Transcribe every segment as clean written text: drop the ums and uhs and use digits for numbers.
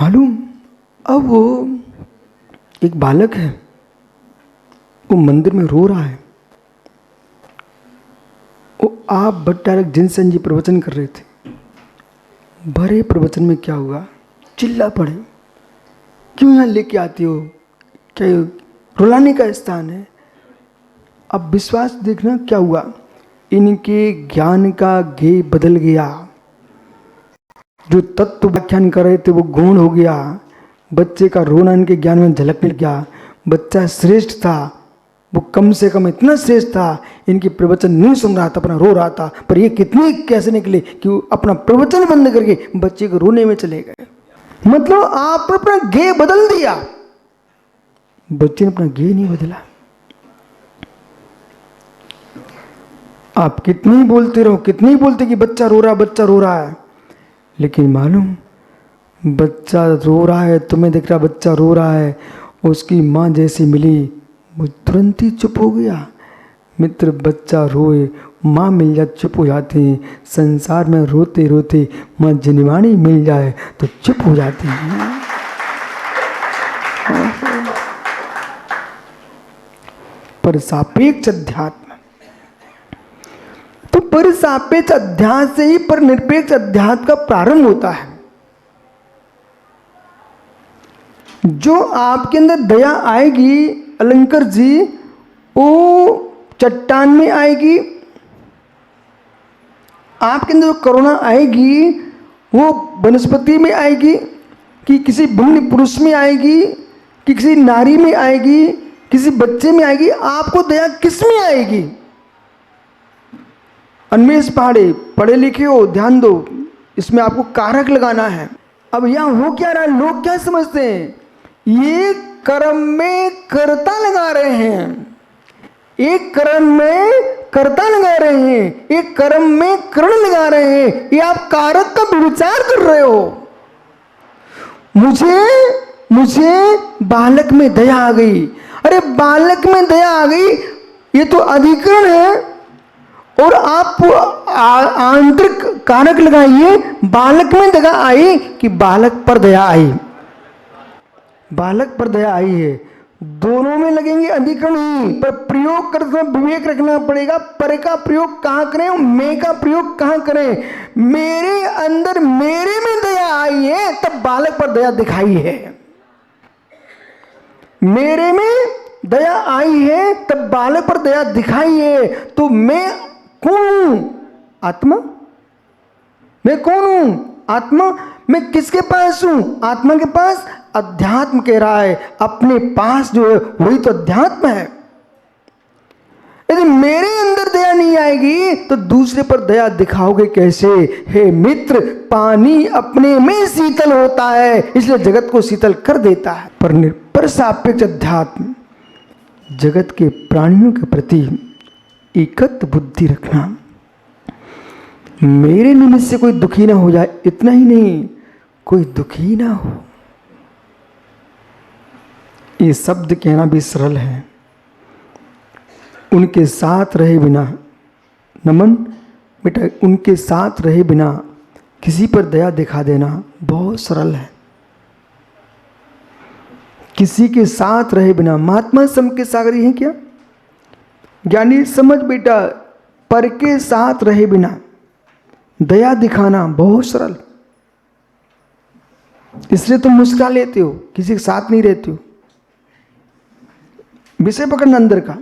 मालूम, अब वो एक बालक है, वो मंदिर में रो रहा है। वो आप भट्टारक जिनसन जी प्रवचन कर रहे थे। भरे प्रवचन में क्या हुआ, चिल्ला पड़े, क्यों यहाँ लेके आती हो, क्या रुलाने का स्थान है। अब विश्वास देखना क्या हुआ, इनके ज्ञान का गे बदल गया। जो तत्व व्याख्यान कर रहे थे वो गौण हो गया। बच्चे का रोना इनके ज्ञान में झलकने गया। बच्चा श्रेष्ठ था, वो कम से कम इतना श्रेष्ठ था, इनकी प्रवचन नहीं सुन रहा था, अपना रो रहा था। पर ये कितने कैसे निकले कि वो अपना प्रवचन बंद करके बच्चे को रोने में चले गए। मतलब आपने अपना गे बदल दिया, बच्चे ने अपना गे नहीं बदला। आप कितनी ही बोलते रहो, कितनी ही बोलते कि बच्चा रो रहा, बच्चा रो रहा है, लेकिन मालूम बच्चा रो रहा है, तुम्हें दिख रहा बच्चा रो रहा है। उसकी माँ जैसी मिली वो तुरंत ही चुप हो गया। मित्र, बच्चा रोए माँ मिल जाए चुप हो जाती है। संसार में रोते रोते माँ जिनवाणी मिल जाए तो चुप हो जाती है। पर सापेक्ष अध्यात्म, तो पर सापेक्ष अध्यास से ही पर निरपेक्ष अध्यात्म का प्रारंभ होता है। जो आपके अंदर दया आएगी अलंकर जी, वो चट्टान में आएगी। आपके अंदर जो करुणा आएगी वो वनस्पति में आएगी, कि किसी भिन्न पुरुष में आएगी, कि किसी नारी में आएगी, किसी बच्चे में आएगी। आपको दया किस में आएगी? अन्वेष पहाड़े, पढ़े लिखे हो, ध्यान दो, इसमें आपको कारक लगाना है। अब यहां हो क्या रहा है, लोग क्या समझते हैं, ये कर्म में कर्ता लगा रहे हैं, एक कर्म में कर्ता लगा रहे हैं, एक कर्म में कर्ण लगा रहे हैं। ये आप कारक का विचार कर रहे हो। मुझे बालक में दया आ गई। अरे बालक में दया आ गई, ये तो अधिकरण है। और आप आंतरिक कारक लगाइए, बालक में दया आई कि बालक पर दया आई। बालक पर दया आई है, दोनों में लगेंगे अधिकरण ही। पर प्रयोग करते समय विवेक रखना पड़ेगा, पर का प्रयोग कहां करें और मैं का प्रयोग कहां करें। मेरे अंदर मेरे में दया आई है तब बालक पर दया दिखाई है। मेरे में दया आई है तब बालक पर दया दिखाई है। तो मैं कौन हूं? आत्मा। मैं कौन हूं? आत्मा। मैं किसके पास हूं? आत्मा के पास। अध्यात्म कह रहा है अपने पास जो है वही तो अध्यात्म है। यदि मेरे अंदर दया नहीं आएगी तो दूसरे पर दया दिखाओगे कैसे? हे मित्र, पानी अपने में शीतल होता है, इसलिए जगत को शीतल कर देता है। पर सापेक्ष अध्यात्म जगत के प्राणियों के प्रति एकत्व बुद्धि रखना। मेरे निमित्त से कोई दुखी ना हो जाए, इतना ही नहीं, कोई दुखी ना हो। ये शब्द कहना भी सरल है। उनके साथ रहे बिना, नमन बेटा, उनके साथ रहे बिना किसी पर दया दिखा देना बहुत सरल है। किसी के साथ रहे बिना, महात्मा सम के सागरी हैं क्या? ज्ञानी समझ बेटा, पर के साथ रहे बिना दया दिखाना बहुत सरल। इसलिए तुम मुस्कुरा लेते हो, किसी के साथ नहीं रहते हो। विषय पकड़ना अंदर का।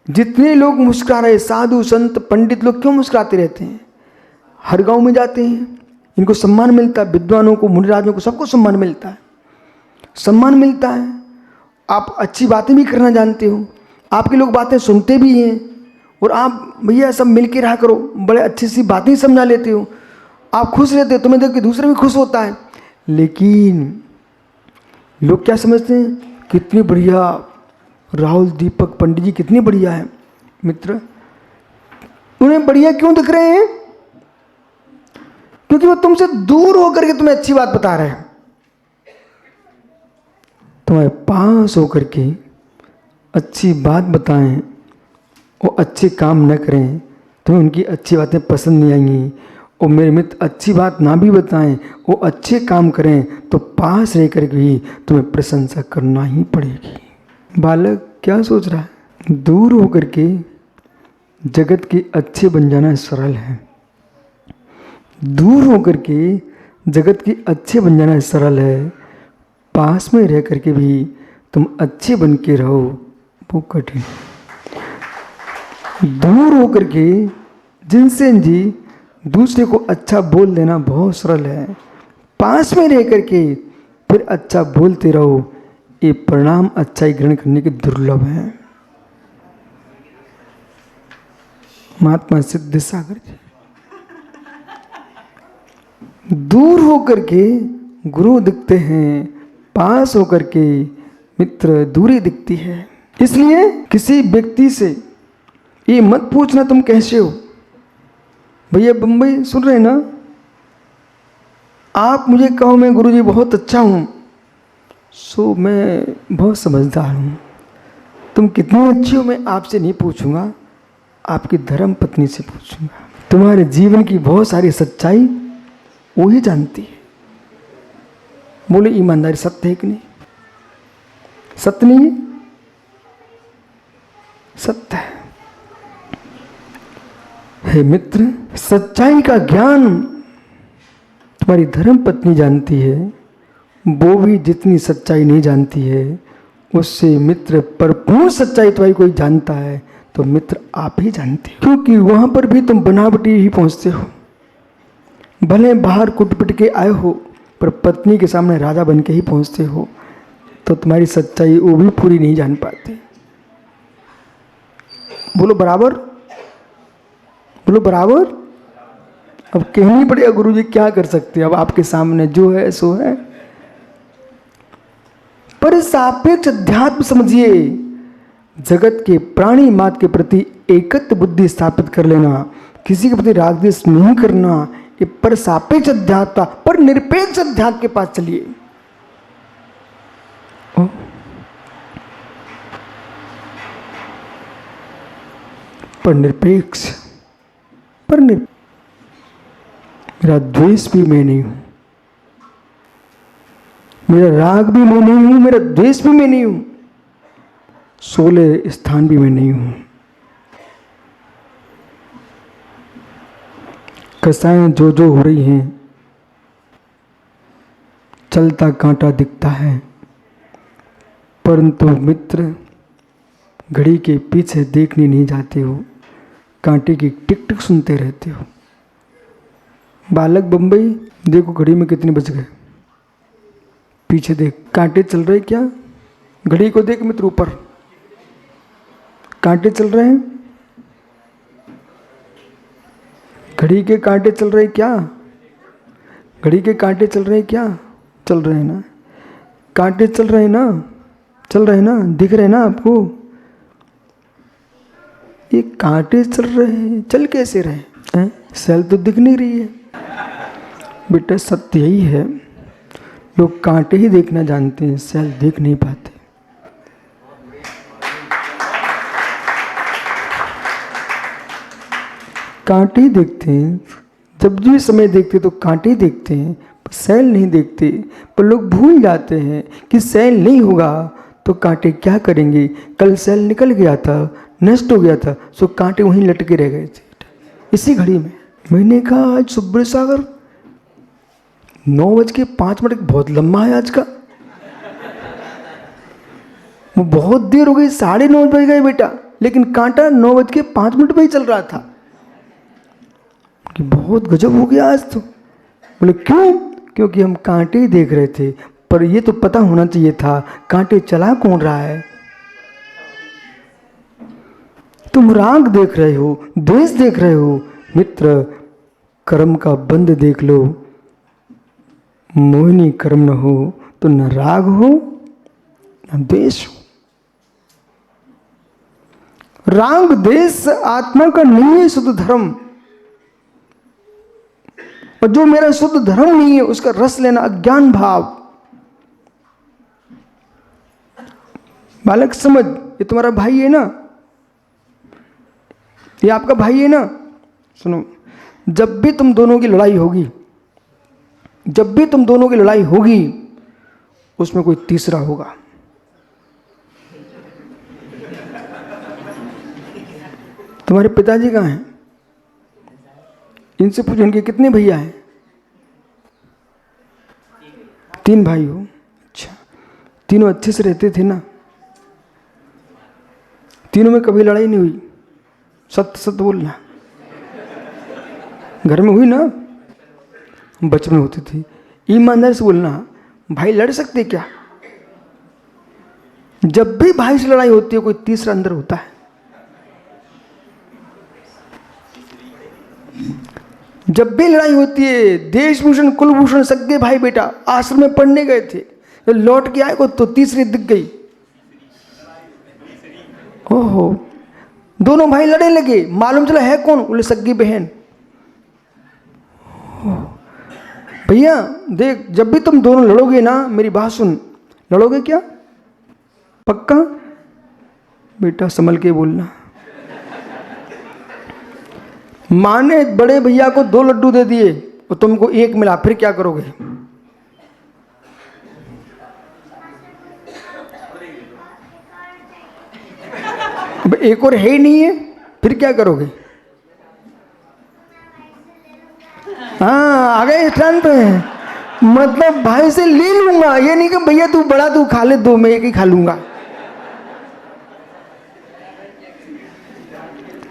जितने लोग मुस्कुरा रहे, साधु संत पंडित लोग क्यों मुस्कुराते रहते हैं? हर गांव में जाते हैं, इनको सम्मान मिलता है, विद्वानों को, मुनिराजों को, सबको सम्मान मिलता है, सम्मान मिलता है। आप अच्छी बातें भी करना जानते हो, आपके लोग बातें सुनते भी हैं, और आप भैया सब मिल के रहा करो, बड़े अच्छी सी बातें समझा लेते हो, आप खुश रहते हो, तुम्हें देख के दूसरा भी खुश होता है। लेकिन लोग क्या समझते हैं, कितनी बढ़िया राहुल दीपक पंडित जी कितनी बढ़िया है। मित्र, उन्हें बढ़िया क्यों दिख रहे हैं? क्योंकि वो तुमसे दूर होकर के तुम्हें अच्छी बात बता रहे हैं। तुम्हारे पास होकर के अच्छी बात बताएं, वो अच्छे काम न करें, तुम्हें उनकी अच्छी बातें पसंद नहीं आएंगी, और मेरे मित्र अच्छी बात ना भी बताएं, वो अच्छे काम करें तो पास रह कर भी तुम्हें प्रशंसा करना ही पड़ेगी। बालक क्या सोच रहा है? दूर होकर के जगत के अच्छे बन जाना सरल है। दूर होकर के जगत के अच्छे बन जाना सरल है, पास में रह करके भी तुम अच्छे बन के रहो वो कठिन। दूर होकर के जिनसे जी दूसरे को अच्छा बोल देना बहुत सरल है, पास में रह करके फिर अच्छा बोलते रहो, ये परिणाम अच्छाई ग्रहण करने के दुर्लभ है। महात्मा सिद्ध सागर जी। दूर होकर के गुरु दिखते हैं, पास होकर के मित्र दूरी दिखती है। इसलिए किसी व्यक्ति से ये मत पूछना तुम कैसे हो। भैया बम्बई सुन रहे ना, आप मुझे कहो मैं गुरुजी बहुत अच्छा हूँ, सो मैं बहुत समझदार हूँ। तुम कितनी अच्छी हो मैं आपसे नहीं पूछूंगा, आपकी धर्म पत्नी से पूछूंगा। तुम्हारे जीवन की बहुत सारी सच्चाई वो ही जानती है। बोले ईमानदारी सत्य है कि नहीं? सत्य नहीं है? सत्य है। हे मित्र, सच्चाई का ज्ञान तुम्हारी धर्म पत्नी जानती है, वो भी जितनी सच्चाई नहीं जानती है उससे मित्र परिपूर्ण सच्चाई तुम्हारी कोई जानता है तो मित्र आप ही जानते हो, क्योंकि वहां पर भी तुम बनावटी ही पहुंचते हो। भले बाहर कुटपिट के आए हो पर पत्नी के सामने राजा बन के ही पहुंचते हो, तो तुम्हारी सच्चाई वो भी पूरी नहीं जान पाते। बोलो बराबर, बोलो बराबर। अब कहनी पड़ेगा गुरुजी क्या कर सकते हैं, अब आपके सामने जो है सो है। पर सापेक्ष अध्यात्म समझिए, जगत के प्राणी मात्र के प्रति एकत्व बुद्धि स्थापित कर लेना, किसी के प्रति राग द्वेष नहीं करना, ये पर सापेक्ष अध्यात्म पर निरपेक्ष अध्यात्म के पास चलिए। पर निरपेक्ष, पर मेरा द्वेष भी मैं नहीं हूं, मेरा राग भी मैं नहीं हूं, मेरा द्वेष भी मैं नहीं हूं, 16 स्थान भी मैं नहीं हूं। कसाएं जो जो हो रही हैं, चलता कांटा दिखता है, परंतु मित्र घड़ी के पीछे देखने नहीं जाते हो, कांटे की टिक टिक सुनते रहते हो। बालक बंबई देखो घड़ी में कितने बज गए, पीछे देख कांटे चल रहे क्या? घड़ी को देख मित्र, ऊपर कांटे चल रहे हैं, घड़ी के कांटे चल रहे क्या? घड़ी के कांटे चल रहे क्या? चल रहे हैं ना, कांटे चल रहे हैं ना, चल रहे हैं ना, दिख रहे हैं ना आपको? ये कांटे चल रहे हैं, चल कैसे रहे हैं? सेल तो दिख नहीं रही है। बेटा सत्य यही है, लोग कांटे ही देखना जानते हैं, सेल देख नहीं पाते। कांटे ही देखते हैं, जब भी समय देखते तो कांटे ही देखते हैं, पर सेल नहीं देखते। पर लोग भूल जाते हैं कि सेल नहीं होगा तो कांटे क्या करेंगे। कल सेल निकल गया था, नष्ट हो गया था, सो कांटे वहीं लटके रह गए थे इसी घड़ी में। मैंने कहा आज सुब्र सागर 9:05 बहुत लंबा है आज का, वो बहुत देर हो गई, 9:30 बज गए बेटा, लेकिन कांटा 9:05 पे ही चल रहा था कि बहुत गजब हो गया आज तो। बोले क्यों? क्योंकि हम कांटे ही देख रहे थे, पर ये तो पता होना चाहिए था कांटे चला कौन रहा है। तुम राग देख रहे हो, द्वेष देख रहे हो, मित्र कर्म का बंध देख लो। मोहिनी कर्म न हो तो न राग हो न द्वेष हो। राग द्वेष आत्मा का नहीं है शुद्ध धर्म, और जो मेरा शुद्ध धर्म नहीं है उसका रस लेना अज्ञान भाव। बालक समझ, ये तुम्हारा भाई है ना, ये आपका भाई है ना। सुनो, जब भी तुम दोनों की लड़ाई होगी, जब भी तुम दोनों की लड़ाई होगी, उसमें कोई तीसरा होगा। तुम्हारे पिताजी कहाँ हैं? इनसे पूछो, इनके कितने भैया हैं? 3 भाई हो। अच्छा, तीनों अच्छे से रहते थे ना? तीनों में कभी लड़ाई नहीं हुई? सत्य सत्य बोलना। घर में हुई ना? बचपन में होती थी। ईमानदारी से बोलना, भाई लड़ सकते क्या? जब भी भाई से लड़ाई होती है, कोई तीसरा अंदर होता है। जब भी लड़ाई होती है, देशभूषण कुलभूषण सगे भाई बेटा आश्रम में पढ़ने गए थे, तो लौट के आए को तो तीसरी दिख गई। ओहो, दोनों भाई लड़ने लगे, मालूम चला है कौन? बोले सगी बहन। भैया देख, जब भी तुम दोनों लड़ोगे ना, मेरी बात सुन, लड़ोगे क्या? पक्का? बेटा संभल के बोलना। माँ ने बड़े भैया को 2 लड्डू दे दिए और तुमको 1 मिला, फिर क्या करोगे? अब एक और है ही नहीं है, फिर क्या करोगे? हाँ, आ गए स्टैंड पे। मतलब भाई से ले लूंगा, ये नहीं कि भैया तू बड़ा तू खा ले 2, मैं 1 ही खा लूंगा।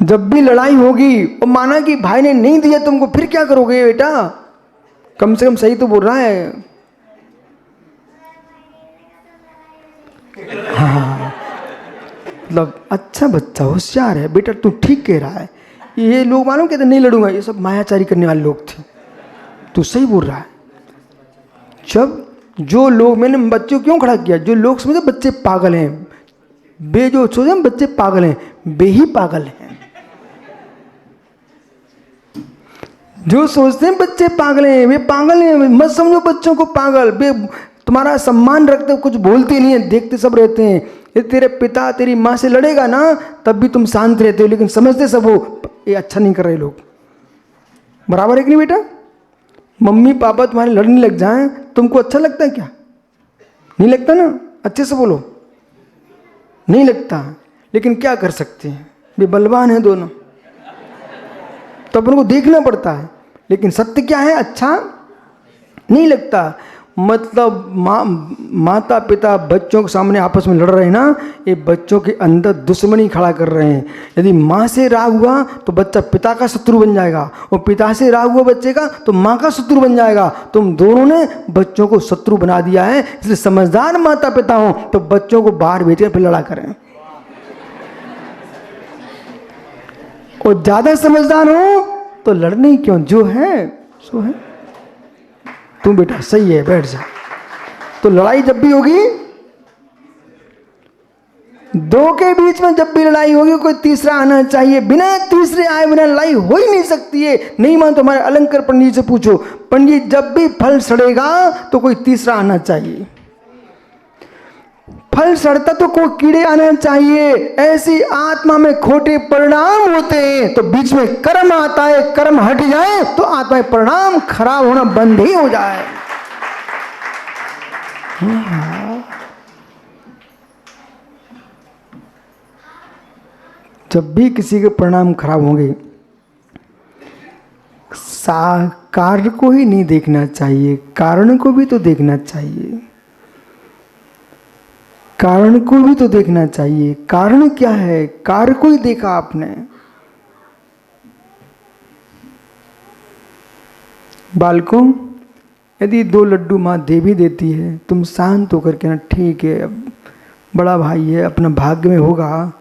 जब भी लड़ाई होगी और माना कि भाई ने नहीं दिया तुमको, फिर क्या करोगे बेटा? कम से कम सही तो बोल रहा है। हाँ, मतलब अच्छा बच्चा होशियार है बेटा, तू ठीक कह रहा है। ये लोग मालूम कहते नहीं लड़ूंगा, ये सब मायाचारी करने वाले लोग थे। तू सही बोल रहा है। जब जो लोग, मैंने बच्चों क्यों खड़ा किया, जो लोग समझे बच्चे पागल हैं, बे जो सोचे बच्चे पागल हैं, बे ही पागल हैं। जो सोचते हैं बच्चे पागल हैं, वे पागल हैं। मत समझो बच्चों को पागल। वे तुम्हारा सम्मान रखते, कुछ बोलते नहीं है, देखते सब रहते हैं। ये तेरे पिता तेरी माँ से लड़ेगा ना, तब भी तुम शांत रहते हो, लेकिन समझते सब हो ये अच्छा नहीं कर रहे लोग। बराबर है कि नहीं बेटा? मम्मी पापा तुम्हारे लड़ने लग जाएं, तुमको अच्छा लगता है क्या? नहीं लगता ना? अच्छे से बोलो, नहीं लगता। लेकिन क्या कर सकते हैं, वे बलवान हैं दोनों, तो अपन को देखना पड़ता है। लेकिन सत्य क्या है, अच्छा नहीं लगता। मतलब माता पिता बच्चों के सामने आपस में लड़ रहे हैं ना, ये बच्चों के अंदर दुश्मनी खड़ा कर रहे हैं। यदि माँ से राग हुआ तो बच्चा पिता का शत्रु बन जाएगा, और पिता से राग हुआ बच्चे का तो माँ का शत्रु बन जाएगा। तुम दोनों ने बच्चों को शत्रु बना दिया है। इसलिए समझदार माता पिता हो तो बच्चों को बाहर भेजकर फिर लड़ा करें, और ज्यादा समझदार हो तो लड़ने क्यों, जो है सो है। तुम बेटा सही है, बैठ जा। तो लड़ाई जब भी होगी, 2 के बीच में जब भी लड़ाई होगी, कोई तीसरा आना चाहिए। बिना तीसरे आए बिना लड़ाई हो ही नहीं सकती है। नहीं मान तो हमारे अलंकार पंडित से पूछो, पंडित जब भी फल सड़ेगा तो कोई तीसरा आना चाहिए। फल सड़ता तो कोई कीड़े आना चाहिए। ऐसी आत्मा में खोटे परिणाम होते हैं, तो बीच में कर्म आता है, कर्म हट जाए तो आत्मा में परिणाम खराब होना बंद ही हो जाए। जब भी किसी के परिणाम खराब होंगे, कार्य को ही नहीं देखना चाहिए, कारण को भी तो देखना चाहिए। कारण को भी तो देखना चाहिए। कारण क्या है, कार्य को ही देखा आपने। बालकों, यदि 2 लड्डू माँ दे भी देती है, तुम शांत होकर के ना, ठीक है अब बड़ा भाई है, अपना भाग्य में होगा,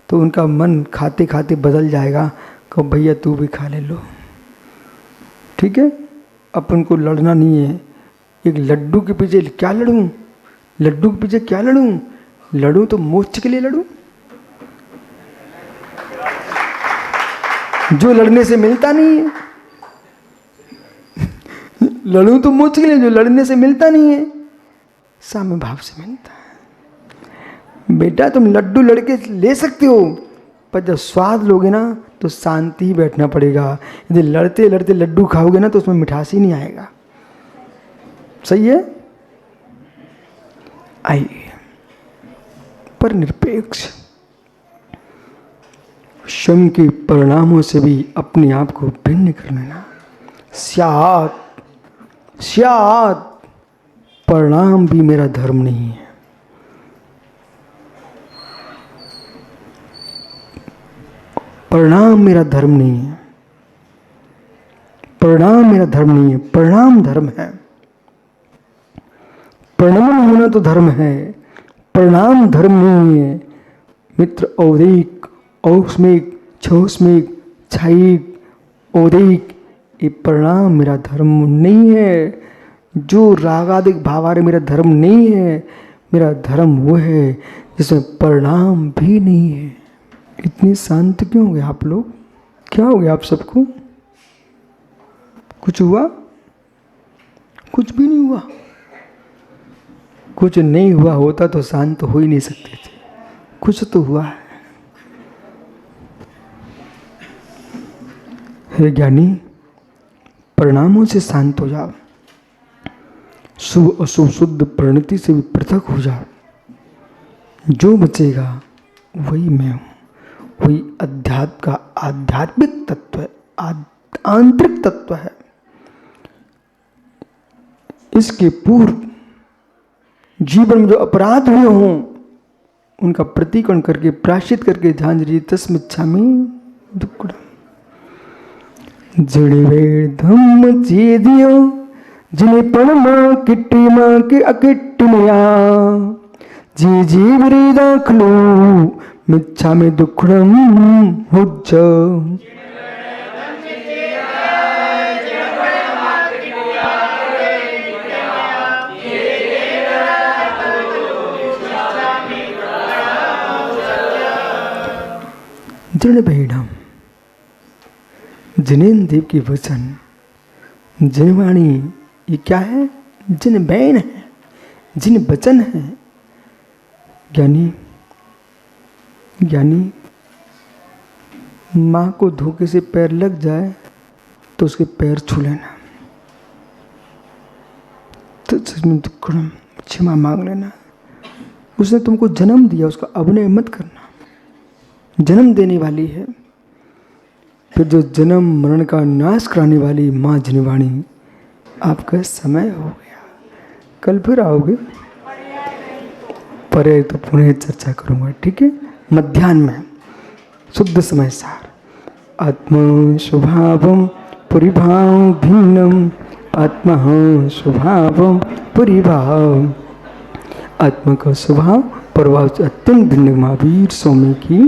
तो उनका मन खाते खाते बदल जाएगा। कहो भैया तू भी खा ले लो, ठीक है। अपन को लड़ना नहीं है। एक लड्डू के पीछे क्या लड़ूं, लड्डू के पीछे क्या लड़ूं? लड़ूं तो मोक्ष के लिए लड़ूं, जो लड़ने से मिलता नहीं है। लड़ूं तो मोक्ष के लिए, जो लड़ने से मिलता नहीं है, साम्य भाव से मिलता है। बेटा तुम लड्डू लड़के ले सकते हो, पर जब स्वाद लोगे ना तो शांति ही बैठना पड़ेगा। यदि लड़ते लड़ते लड्डू खाओगे ना तो उसमें मिठास ही नहीं आएगा। सही है? आइए, पर निरपेक्ष स्वयं के परिणामों से भी अपने आप को भिन्न कर लेना। स्यात् परिणाम भी मेरा धर्म नहीं है। परिणाम मेरा धर्म नहीं है। परिणाम मेरा धर्म नहीं है, परिणाम धर्म है। परिणाम होना तो धर्म है, परिणाम धर्म नहीं है। मित्र, औदिक, औष्मिक, छोष्मिक, क्षयिक, औदिक, ये परिणाम मेरा धर्म नहीं है। जो रागादिक भावारे मेरा धर्म नहीं है। मेरा धर्म वो है जिसमें परिणाम भी नहीं है। इतनी शांत क्यों हो गए आप लोग? क्या हो गया आप सबको? कुछ हुआ? कुछ भी नहीं हुआ। कुछ नहीं हुआ होता तो शांत हो ही नहीं सकते थे। कुछ तो हुआ है। हे ज्ञानी, परिणामों से शांत हो जाओ। शुभ अशुभ शुद्ध परिणति से भी पृथक हो जाओ। जो बचेगा वही मैं हूँ। वही अध्यात्म का आध्यात्मिक तत्व है, आंतरिक तत्व है। इसके पूर्व जीवन में जो अपराध हुए हों उनका प्रतिकोण करके प्रायश्चित करके झांझरी तस्मिच्छामि दुक्कडम। जड़वे धम्म चेदियो जिन्हें परमा किट्टी माँ के अकिट्टी मया जी जी विरीदा खलो मिच्छा में दुखड़म हुज्ज। जड़ भेड़म, जिनेन देव की वचन, जिनवाणी, ये क्या है? जिन बैन है, जिन वचन है। ज्ञानी ज्ञानी माँ को धोखे से पैर लग जाए तो उसके पैर छू लेना, तो क्षमा मांग लेना। उसने तुमको जन्म दिया, उसका अभिनय मत करना। जन्म देने वाली है, फिर जो जन्म मरण का नाश कराने वाली माँ जिनवाणी, आपका समय हो गया। कल फिर आओगे? परे तो पुनः चर्चा करूँगा, ठीक है? मध्याह्न में शुद्ध समय सार। आत्मा स्वभावम परिभाव भिन्नम, आत्मा स्वभावम परिभाव। आत्मा का स्वभाव प्रभाव से अत्यंत भिन्न। महावीर स्वामी की